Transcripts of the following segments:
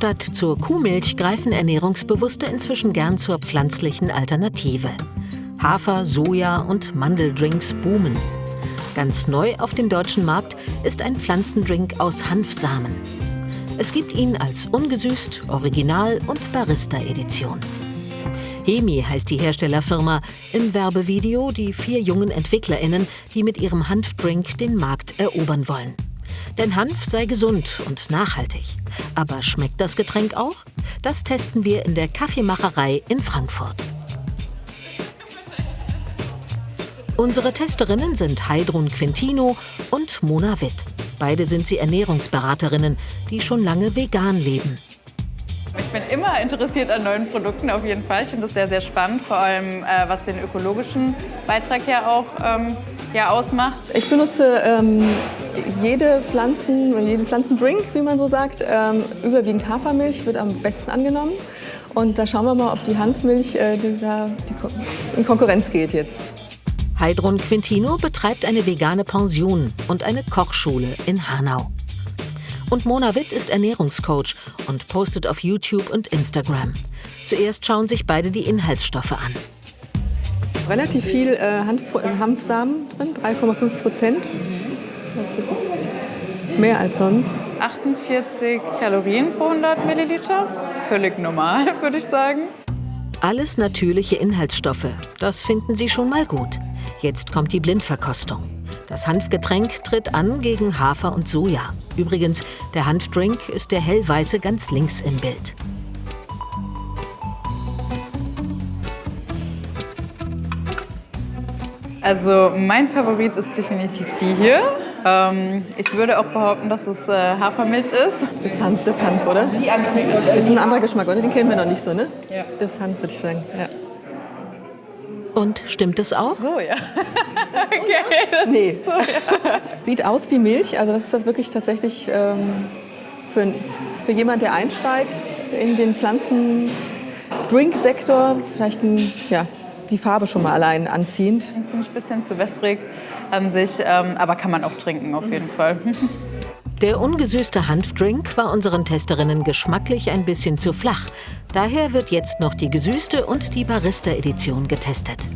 Statt zur Kuhmilch greifen Ernährungsbewusste inzwischen gern zur pflanzlichen Alternative. Hafer-, Soja- und Mandeldrinks boomen. Ganz neu auf dem deutschen Markt ist ein Pflanzendrink aus Hanfsamen. Es gibt ihn als ungesüßt, Original- und Barista-Edition. Hemi heißt die Herstellerfirma. Im Werbevideo die 4 jungen EntwicklerInnen, die mit ihrem Hanfdrink den Markt erobern wollen. Denn Hanf sei gesund und nachhaltig. Aber schmeckt das Getränk auch? Das testen wir in der Kaffeemacherei in Frankfurt. Unsere Testerinnen sind Heidrun Quintino und Mona Witt. Beide sind sie Ernährungsberaterinnen, die schon lange vegan leben. Ich bin immer interessiert an neuen Produkten, auf jeden Fall. Ich finde das sehr, sehr spannend, vor allem was den ökologischen Beitrag ja auch ausmacht. Ich benutze jeden Pflanzendrink, wie man so sagt. Überwiegend Hafermilch wird am besten angenommen. Und da schauen wir mal, ob die Hanfmilch in Konkurrenz geht jetzt. Heidrun Quintino betreibt eine vegane Pension und eine Kochschule in Hanau. Und Mona Witt ist Ernährungscoach und postet auf YouTube und Instagram. Zuerst schauen sich beide die Inhaltsstoffe an. Relativ viel Hanfsamen drin, 3,5%. Das ist mehr als sonst. 48 Kalorien pro 100 Milliliter. Völlig normal, würde ich sagen. Alles natürliche Inhaltsstoffe. Das finden Sie schon mal gut. Jetzt kommt die Blindverkostung. Das Hanfgetränk tritt an gegen Hafer und Soja. Übrigens, der Hanfdrink ist der hellweiße ganz links im Bild. Also mein Favorit ist definitiv die hier. Ich würde auch behaupten, dass es Hafermilch ist. Das ist Hanf, oder? Das ist ein anderer Geschmack, oder? Den kennen wir noch nicht so, ne? Ja. Das ist Hanf, würde ich sagen. Ja. Und stimmt es auch? So, ja. Okay, nee. So, ja. Sieht aus wie Milch. Also das ist wirklich tatsächlich für jemanden, der einsteigt in den Pflanzen-Drink-Sektor, vielleicht die Farbe schon mal allein anziehend. Finde ich ein bisschen zu wässrig an sich, aber kann man auch trinken auf jeden Fall. Der ungesüßte Hanfdrink war unseren Testerinnen geschmacklich ein bisschen zu flach. Daher wird jetzt noch die gesüßte und die Barista-Edition getestet.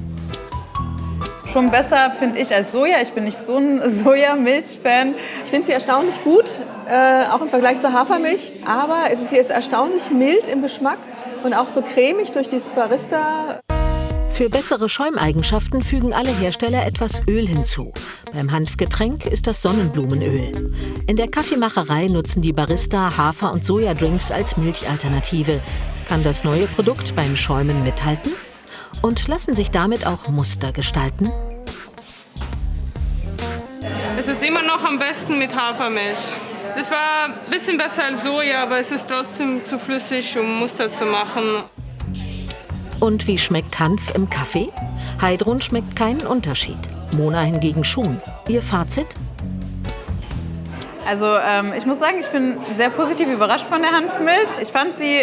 Schon besser, finde ich, als Soja. Ich bin nicht so ein Sojamilch-Fan. Ich finde sie erstaunlich gut, auch im Vergleich zur Hafermilch. Aber es ist jetzt erstaunlich mild im Geschmack und auch so cremig durch dieses Barista. Für bessere Schäumeigenschaften fügen alle Hersteller etwas Öl hinzu. Beim Hanfgetränk ist das Sonnenblumenöl. In der Kaffeemacherei nutzen die Barista Hafer- und Sojadrinks als Milchalternative. Kann das neue Produkt beim Schäumen mithalten? Und lassen sich damit auch Muster gestalten? Es ist immer noch am besten mit Hafermilch. Das war ein bisschen besser als Soja, aber es ist trotzdem zu flüssig, um Muster zu machen. Und wie schmeckt Hanf im Kaffee? Heidrun schmeckt keinen Unterschied. Mona hingegen schon. Ihr Fazit? Also ich muss sagen, ich bin sehr positiv überrascht von der Hanfmilch. Ich fand sie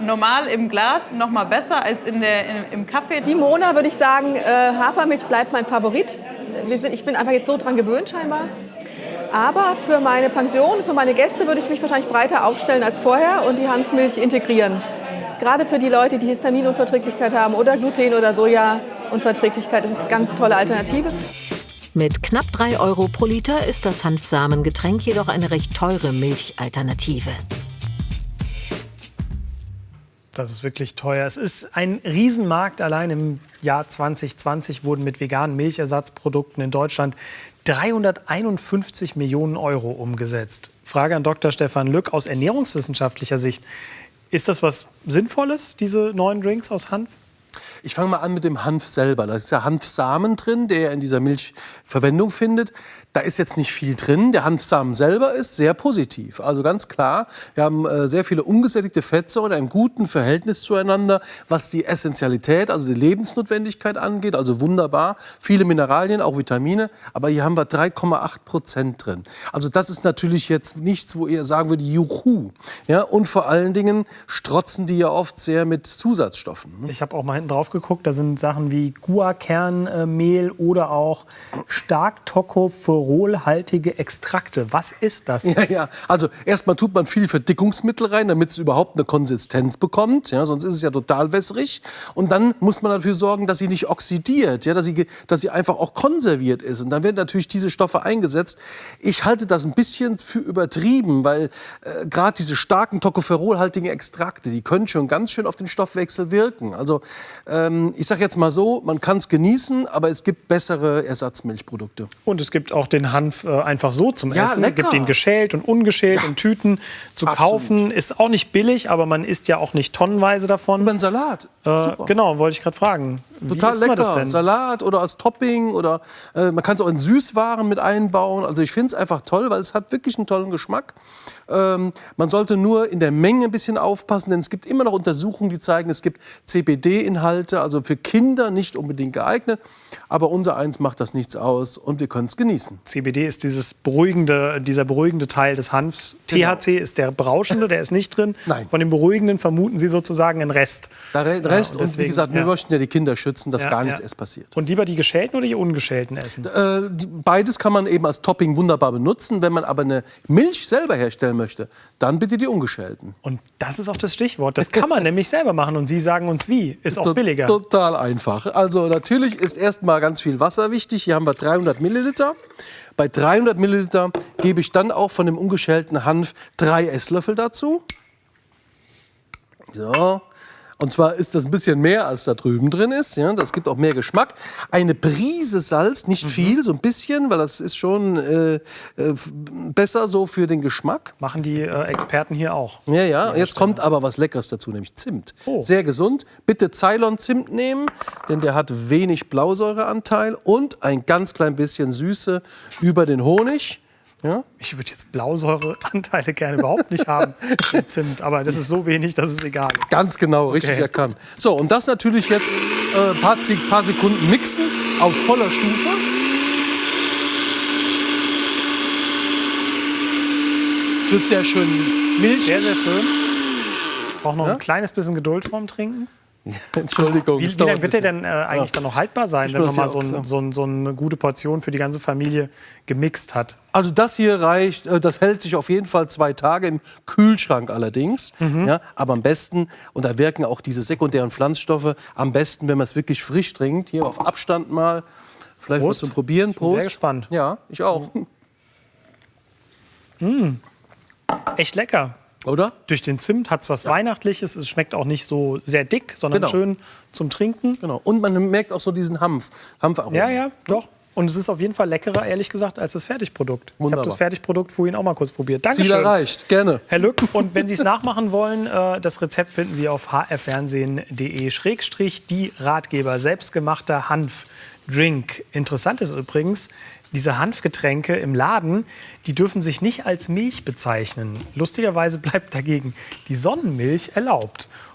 normal im Glas noch mal besser als im Kaffee. Wie Mona würde ich sagen, Hafermilch bleibt mein Favorit. Ich bin einfach jetzt so dran gewöhnt scheinbar. Aber für meine Pension, für meine Gäste würde ich mich wahrscheinlich breiter aufstellen als vorher und die Hanfmilch integrieren. Gerade für die Leute, die Histaminunverträglichkeit haben oder Gluten- oder Sojaunverträglichkeit, das ist eine ganz tolle Alternative. Mit knapp 3 € pro Liter ist das Hanfsamengetränk jedoch eine recht teure Milchalternative. Das ist wirklich teuer. Es ist ein Riesenmarkt. Allein im Jahr 2020 wurden mit veganen Milchersatzprodukten in Deutschland 351 Millionen € umgesetzt. Frage an Dr. Stefan Lück aus ernährungswissenschaftlicher Sicht. Ist das was Sinnvolles, diese neuen Drinks aus Hanf? Ich fange mal an mit dem Hanf selber. Da ist ja Hanfsamen drin, der in dieser Milch Verwendung findet. Da ist jetzt nicht viel drin. Der Hanfsamen selber ist sehr positiv. Also ganz klar, wir haben sehr viele ungesättigte Fettsäuren in einem guten Verhältnis zueinander, was die Essentialität, also die Lebensnotwendigkeit angeht. Also wunderbar. Viele Mineralien, auch Vitamine. Aber hier haben wir 3,8% drin. Also das ist natürlich jetzt nichts, wo ihr sagen würdet, juhu. Ja, und vor allen Dingen strotzen die ja oft sehr mit Zusatzstoffen. Ich habe auch mal hinten drauf drauf geguckt. Da sind Sachen wie Guarkernmehl oder auch stark tocopherolhaltige Extrakte. Was ist das? Ja. Also erstmal tut man viel Verdickungsmittel rein, damit es überhaupt eine Konsistenz bekommt. Ja, sonst ist es ja total wässrig. Und dann muss man dafür sorgen, dass sie nicht oxidiert, ja, dass sie einfach auch konserviert ist. Und dann werden natürlich diese Stoffe eingesetzt. Ich halte das ein bisschen für übertrieben, weil gerade diese starken tocopherolhaltigen Extrakte, die können schon ganz schön auf den Stoffwechsel wirken. Also ich sage jetzt mal so, man kann es genießen, aber es gibt bessere Ersatzmilchprodukte. Und es gibt auch den Hanf einfach so zum Ja, Essen. lecker. Es gibt den geschält und ungeschält in Tüten zu kaufen. Ist auch nicht billig, aber man isst ja auch nicht tonnenweise davon. Über einen Salat. Super. Genau, wollte ich gerade fragen. Total Wie isst man das lecker. denn? Salat oder als Topping oder man kann es auch in Süßwaren mit einbauen. Also ich finde es einfach toll, weil es hat wirklich einen tollen Geschmack. Man sollte nur in der Menge ein bisschen aufpassen, denn es gibt immer noch Untersuchungen, die zeigen, es gibt CBD-Inhalte, also für Kinder nicht unbedingt geeignet. Aber unser eins macht das nichts aus und wir können es genießen. CBD ist dieser beruhigende Teil des Hanfs. Genau. THC ist der berauschende, der ist nicht drin. Nein. Von dem beruhigenden vermuten Sie sozusagen einen Rest. Der Rest, und und wie deswegen, gesagt, wir ja. möchten ja die Kinder schützen, dass Ja, gar nichts ja. erst passiert. Und lieber die geschälten oder die ungeschälten essen? Beides kann man eben als Topping wunderbar benutzen. Wenn man aber eine Milch selber herstellen möchte, dann bitte die ungeschälten. Und das ist auch das Stichwort. Das kann man nämlich selber machen. Und Sie sagen uns wie. Ist auch billiger. Total einfach. Also natürlich ist erstmal ganz viel Wasser wichtig. Hier haben wir 300 Milliliter. Bei 300 Milliliter gebe ich dann auch von dem ungeschälten Hanf 3 Esslöffel dazu. So. Und zwar ist das ein bisschen mehr, als da drüben drin ist. Ja, das gibt auch mehr Geschmack. Eine Prise Salz, nicht viel, so ein bisschen, weil das ist schon besser so für den Geschmack. Machen die Experten hier auch. Ja. Jetzt kommt aber was Leckeres dazu, nämlich Zimt. Oh. Sehr gesund. Bitte Ceylon-Zimt nehmen, denn der hat wenig Blausäureanteil und ein ganz klein bisschen Süße über den Honig. Ja? Ich würde jetzt Blausäureanteile gerne überhaupt nicht haben im Zimt. Aber das ist so wenig, dass es egal ist. Ganz genau, richtig Okay. erkannt. So, und das natürlich jetzt paar Sekunden mixen auf voller Stufe. Es wird sehr schön milchig. Sehr, sehr schön. Ich brauche noch ein kleines bisschen Geduld vorm Trinken. Entschuldigung. Wie es dauert lange wird der ein bisschen. denn eigentlich dann noch haltbar sein, wenn muss man mal ja auch so eine gute Portion für die ganze Familie gemixt hat? Also das hier reicht, das hält sich auf jeden Fall 2 Tage im Kühlschrank allerdings. Ja, aber am besten, und da wirken auch diese sekundären Pflanzstoffe, am besten, wenn man es wirklich frisch trinkt. Hier auf Abstand mal, vielleicht Prost. mal zum Probieren. bin sehr gespannt. Ja, ich auch. Echt lecker. Oder? Durch den Zimt hat es was Weihnachtliches. Es schmeckt auch nicht so sehr dick, sondern Genau. schön zum Trinken. Genau. Und man merkt auch so diesen Hanfaromen. Ja, doch. Und es ist auf jeden Fall leckerer, ehrlich gesagt, als das Fertigprodukt. Ich Wunderbar. habe das Fertigprodukt vorhin auch mal kurz probiert. Ziel Dankeschön, erreicht, gerne. Herr Lück. Und wenn Sie es nachmachen wollen, das Rezept finden Sie auf hrfernsehen.de/die Ratgeber. Selbstgemachter Hanfdrink. Interessant ist übrigens, diese Hanfgetränke im Laden, die dürfen sich nicht als Milch bezeichnen. Lustigerweise bleibt dagegen die Sonnenmilch erlaubt.